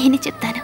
నేనే చెప్తాను.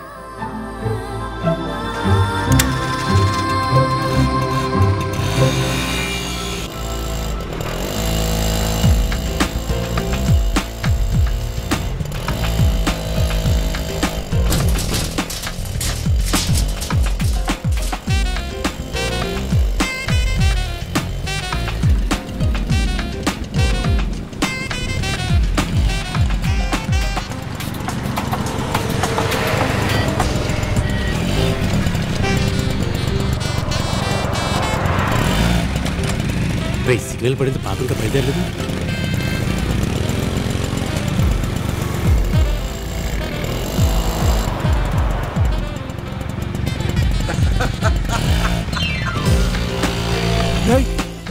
సిగ్నల్ పడింది, పాప ఇంకా బయలుదేరలేదు.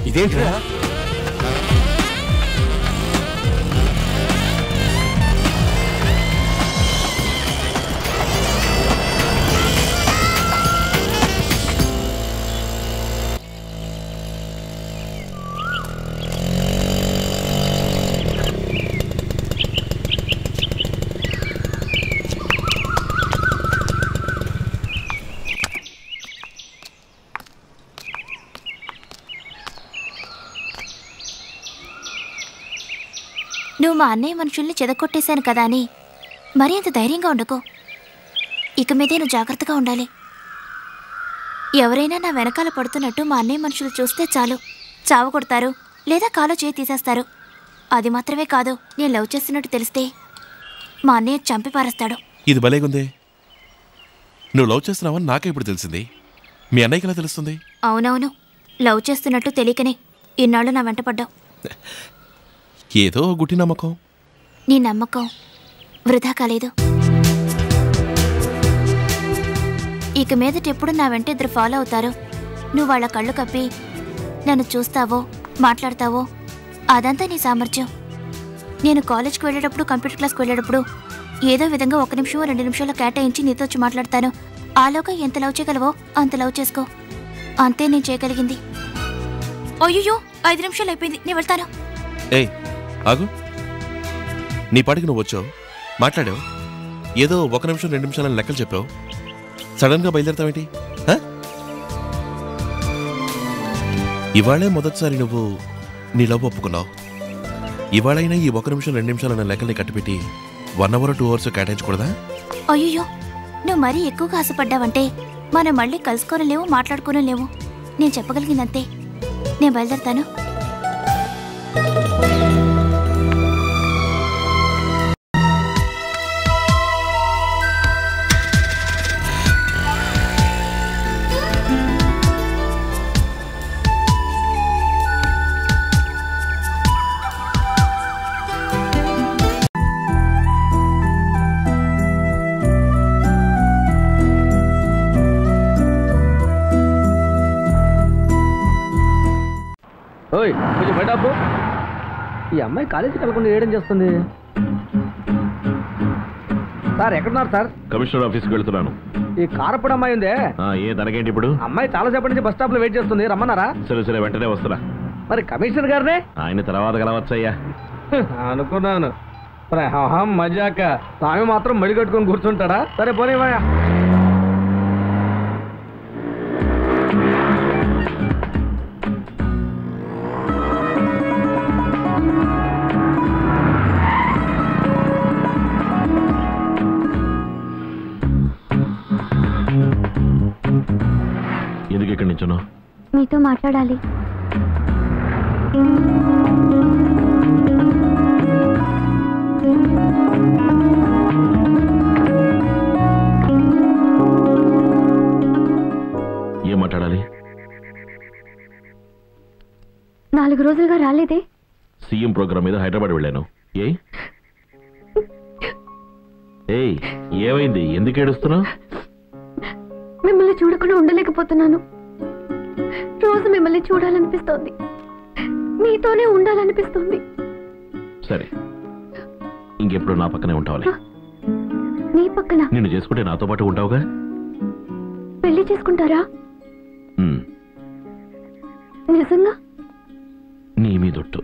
ఇదేంట్రా? నువ్వు మా అన్నయ్య మనుషుల్ని చెదకొట్టేశాను కదా అని మరీ అంత ధైర్యంగా ఉండకు. ఇక మీదే నువ్వు జాగ్రత్తగా ఉండాలి. ఎవరైనా నా వెనకాల పడుతున్నట్టు మా అన్నయ్య మనుషులు చూస్తే చాలు, చావు కొడతారు లేదా కాలో చేయి తీసేస్తారు. అది మాత్రమే కాదు, నేను లవ్ చేస్తున్నట్టు తెలిస్తే మా అన్నయ్య చంపి పారేస్తాడు. ఇది భలేగుందే. నువ్వు లవ్ చేస్తున్నావని నాకే ఇప్పుడు తెలిసింది. మీ అన్నయ్యకి ఎలా తెలుస్తుంది? అవునవును, లవ్ చేస్తున్నట్టు తెలియకనే ఇన్నాళ్ళు నా వెంట పడ్డావు. ఏదో గుట్టి నమ్మకం. నీ నమ్మకం వృధా కాలేదు. ఇక మీదట ఎప్పుడు నా వెంట ఇద్దరు ఫాలో అవుతారు. నువ్వు వాళ్ళ కళ్ళు కప్పి నన్ను చూస్తావో మాట్లాడతావో అదంతా నీ సామర్థ్యం. నేను కాలేజ్కి వెళ్ళేటప్పుడు, కంప్యూటర్ క్లాస్కి వెళ్ళేటప్పుడు ఏదో విధంగా 1 నిమిషమో 2 నిమిషాలు కేటాయించి నీతో వచ్చి మాట్లాడతాను. ఆలోగా ఎంత లవ్ చేయగలవో అంత లవ్ చేసుకో. అంతే నేను చేయగలిగింది. అయ్యో 5 నిమిషాలు అయిపోయింది, నేను వెళ్తాను. ఏయ్ ఆగు. నీ పాటికి నువ్వు వచ్చావు, మాట్లాడావు, ఏదో 1 నిమిషం 2 నిమిషాలని లెక్కలు చెప్పావు. సడన్గా బయలుదేరుతావేంటి? ఇవాళే మొదటిసారి నువ్వు నీ లవ్ ఒప్పుకున్నావు. ఇవాళైనా ఈ 1 నిమిషం 2 నిమిషాలన్న లెక్కల్ని కట్టిపెట్టి 1 అవర్ 2 అవర్స్ కేటాయించకూడదా? అయ్యో నువ్వు మరీ ఎక్కువగా ఆశపడ్డావంటే మనం మళ్ళీ కలుసుకోవడం లేవు, మాట్లాడుకోవడం లేవు. నేను చెప్పగలిగిందంతే. నేను బయలుదేరుతాను. కొంచెం బయట ఈ అమ్మాయి కాలేజీకి వెళ్ళకుండా ఏడం చేస్తుంది. సార్ ఎక్కడున్నారు సార్? కమిషనర్ ఆఫీస్కి వెళ్తున్నాను. ఈ కారప్పుడు అమ్మాయి ఉందే, ఏ దానికేంటి ఇప్పుడు? అమ్మాయి చాలా సేపటి నుంచి బస్ స్టాప్ లో వెయిట్ చేస్తుంది, రమ్మన్నారా? సరే వెంటనే వస్తున్నా. మరి కమిషనర్ గారినే ఆయన తర్వాత కలవచ్చయ్యా అనుకున్నాను. మజాక స్వామి మాత్రం మడి కట్టుకొని కూర్చుంటాడా? సరే పోనీవయ్యా. ఎందుకు ఇక్కడి నుంచున్నావు? మీతో మాట్లాడాలి. ఏం మాట్లాడాలి? 4 రోజులుగా రాలేదే? సీఎం ప్రోగ్రామ్ మీద హైదరాబాద్ వెళ్ళాను. ఏయ్ ఏమైంది? ఎందుకు ఏడుస్తున్నావు? మిమ్మల్ని చూడకుండా ఉండలేకపోతున్నాను. రోజు మిమ్మల్ని చూడాలనిపిస్తోంది, మీతోనే ఉండాలనిపిస్తోంది. సరే ఇంకెప్పుడు నా పక్కనే ఉంటావులే. నీ పక్కన? నిన్ను చేసుకుంటే నాతో పాటు ఉంటావుగా. పెళ్లి చేసుకుంటారా? నిజంగా? నీ మీదొట్టు.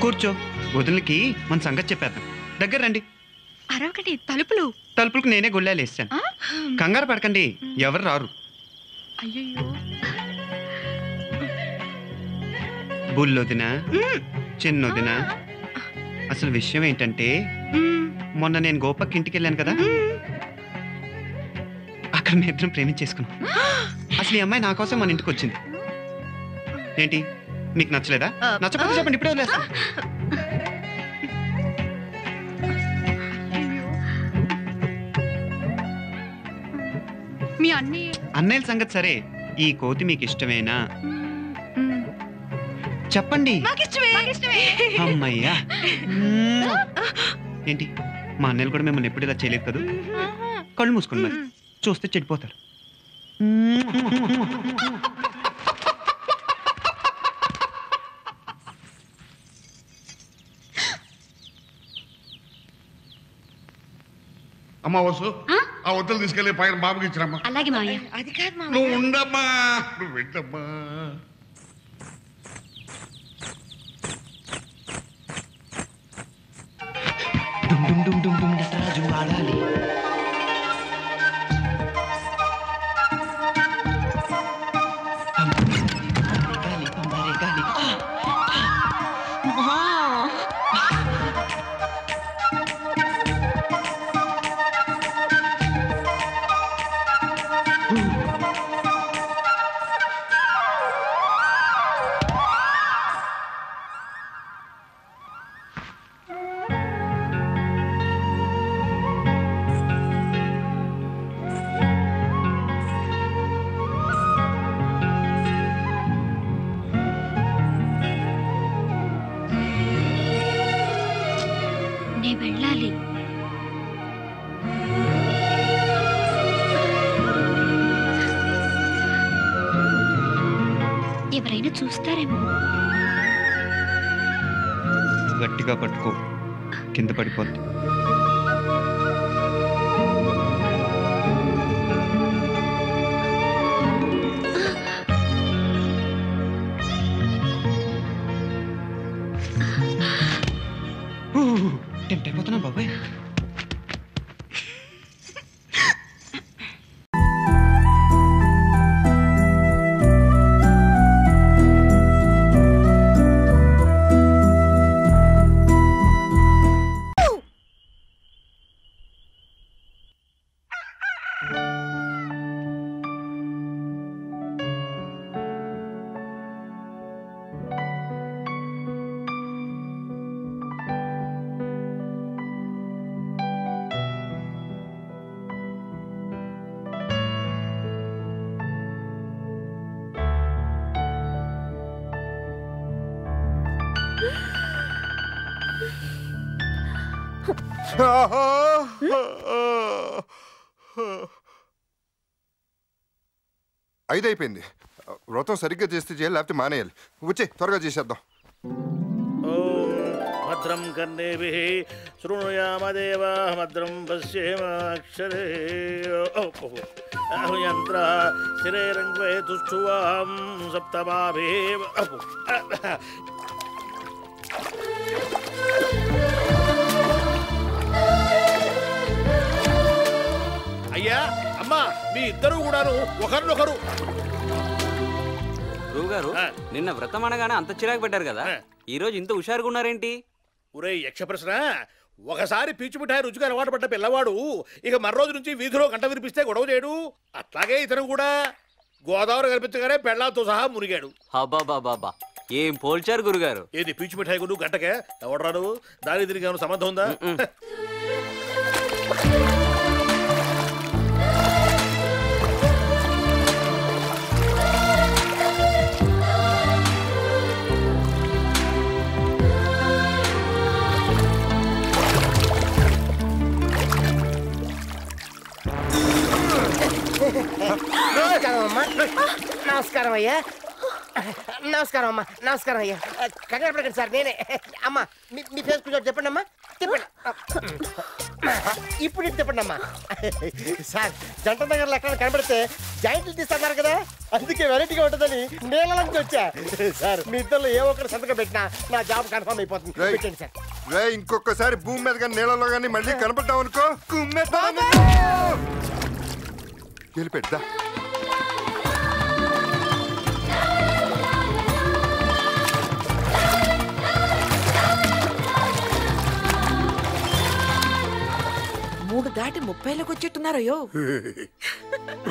కూర్చో, వదిలికి మన సంగతి చెప్పేద్దాం. దగ్గర రండి. అరొకటి తలుపులకు నేనే గొల్లాలు వేసాను. కంగారు పడకండి, ఎవరు రారు. అయ్యో బుల్లొదినా, చిన్నొదినా, అసలు విషయం ఏంటంటే మొన్న నేను గోపక్ ఇంటికి వెళ్ళాను కదా, అక్కడ మీ ఇద్దరం ప్రేమించేసుకున్నాం. అసలు ఈ అమ్మాయి నా కోసం మన ఇంటికి వచ్చింది. ఏంటి మీకు నచ్చలేదా? నచ్చకపోతే చెప్పండి, ఇప్పుడే వదిలేస్తా. మీ అన్నయ్యల సంగతి సరే, ఈ కోతి మీకు ఇష్టమేనా? చెప్పండి. అమ్మయ్యా. ఏంటి మా అన్నయ్యలు కూడా మిమ్మల్ని ఎప్పుడు ఇలా చేయలేదు కదా? కళ్ళు మూసుకోండి, మరి చూస్తే చెడిపోతారు. అమ్మా వసు, ఆ వద్దలు తీసుకెళ్ళి పైన బాబుకి ఇచ్చిరమ్మా. అలాగే మావయ్య. అది కాదు మావయ్య, నువ్వు ఉండమ్మా, నువ్వు వెళ్ళమ్మా. నటరాజు ఆడాలి. గాలి పంబరే గాలి. వెళ్ళాలి. ఎవరైనా చూస్తారేమో. గట్టిగా పట్టుకో, కింద పడిపోద్ది. టెంప్ట్ అయిపోతున్నా బాబాయ్. అయిపోయింది. వ్రతం సరిగ్గా చేస్తే చేయాలి, లేకపోతే మానేయాలి. వచ్చే త్వరగా చేసేద్దాం. భద్రం కర్ణేభిః శృణుయామదేవా భద్రం పశ్యేమాక్షరే యంత్ర స్థిరేరంగ్వే తుష్టువాం సప్తమాభిః. అయ్యా అమ్మా, మీ ఇద్దరు కూడాను ఒకరినొకరు. గురువుగారు, నిన్న వ్రతం అనగానే అంత చిరాకు పెట్టారు కదా, ఈ రోజు ఇంత హుషారుగా ఉన్నారేంటి? ఒరే యక్ష ప్రశ్న, ఒకసారి పీచు మిఠాయి రుచిగా అలవాటు పడ్డ పిల్లవాడు ఇక మరో రోజు నుంచి వీధిలో గంట వినిపిస్తే గొడవ చేయడు. అట్లాగే ఇతను కూడా గోదావరి కనిపించగానే పెళ్ళాలతో సహా మునిగాడు. అబ్బాబాబా, ఏం పోల్చారు గురుగారు. ఏది పీచు మిఠాయి గురు గంటకే ఎవడరాడు? దాని దీనికి ఏమైనా సంబంధం ఉందా? నమస్కారం అయ్యా. నమస్కారం అమ్మా. నమస్కారం అయ్యా. కంగారు పడకండి సార్, నేనే. అమ్మా మీ ఫేస్ కొంచెం చెప్పండి అమ్మా, చెప్పండి. ఇప్పుడు ఇటు చెప్పండి అమ్మా. సార్ జంట దగ్గరలో ఎక్కడ కనబడితే జాయింట్లు తీస్తున్నారు కదా, అందుకే వెరైటీగా ఉంటుందని నీళ్ళకి వచ్చా. సార్ మీ ఇద్దరు ఏ ఒక్కరు సంతకం పెట్టినా నా జాబ్ కన్ఫర్మ్ అయిపోతుంది. పెట్టండి సార్. రే ఇంకొకసారి భూమి మీద కానీ నీళ్ళలో కానీ మళ్ళీ కనపడ్డావు అనుకో వెళ్ళిపెట్టా. మూడు దాటి 30లకు వచ్చేట్టున్నారయ్యో.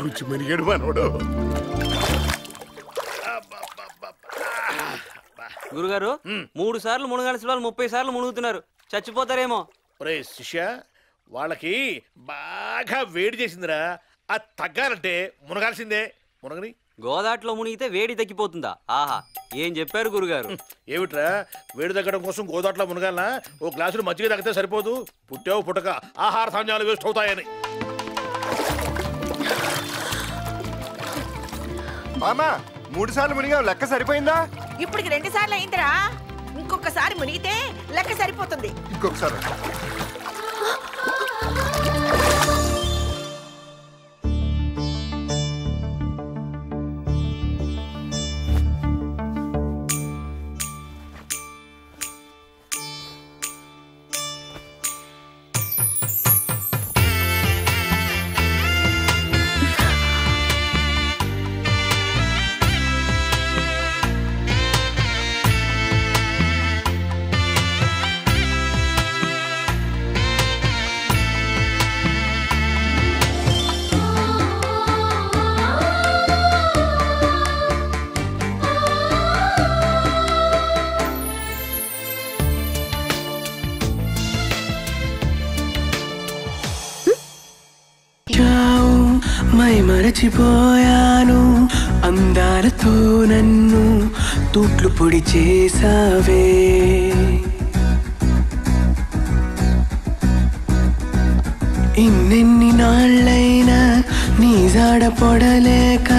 రుచి మరిగాడు మనోడు. గురుగారు 3 సార్లు మునగాల్సిన వాళ్ళు 30 సార్లు మునుగుతున్నారు, చచ్చిపోతారేమో. ఒరే శిష్య, వాళ్ళకి బాగా వేడి చేసిందిరా, అది తగ్గాలంటే మునగాల్సిందే. మునగని గోదాట్లో మునిగితే వేడి తగ్గిపోతుందా? ఆహా, ఏం చెప్పారు గురుగారు. ఏమిట్రా, వేడి తగ్గడం కోసం గోదాట్లో మునగాలనా? ఓ గ్లాసులు మజ్జిగ తగ్గితే సరిపోదు. పుట్టావు పుట్టక ఆహార ధాన్యాలు వేస్ట్ అవుతాయని. మామా 3 సార్లు మునిగావు, లెక్క సరిపోయిందా? ఇప్పటికి 2 సార్లు అయిందిరా, ఇంకొకసారి మునిగితే లెక్క సరిపోతుంది. ఇంకొకసారి మరచిపోయాను అందాలతో నన్ను తూట్లు పొడి చేసావే. ఇన్నెన్ని నాళ్ళైనా నీ జాడ పొడలేక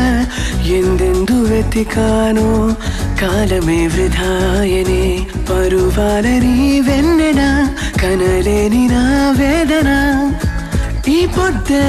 ఎందెందు వెతికానో కాలమే వృధాయనే. పరువాలని వెన్నెన కనలేని నా వేదన ఈ పొద్దే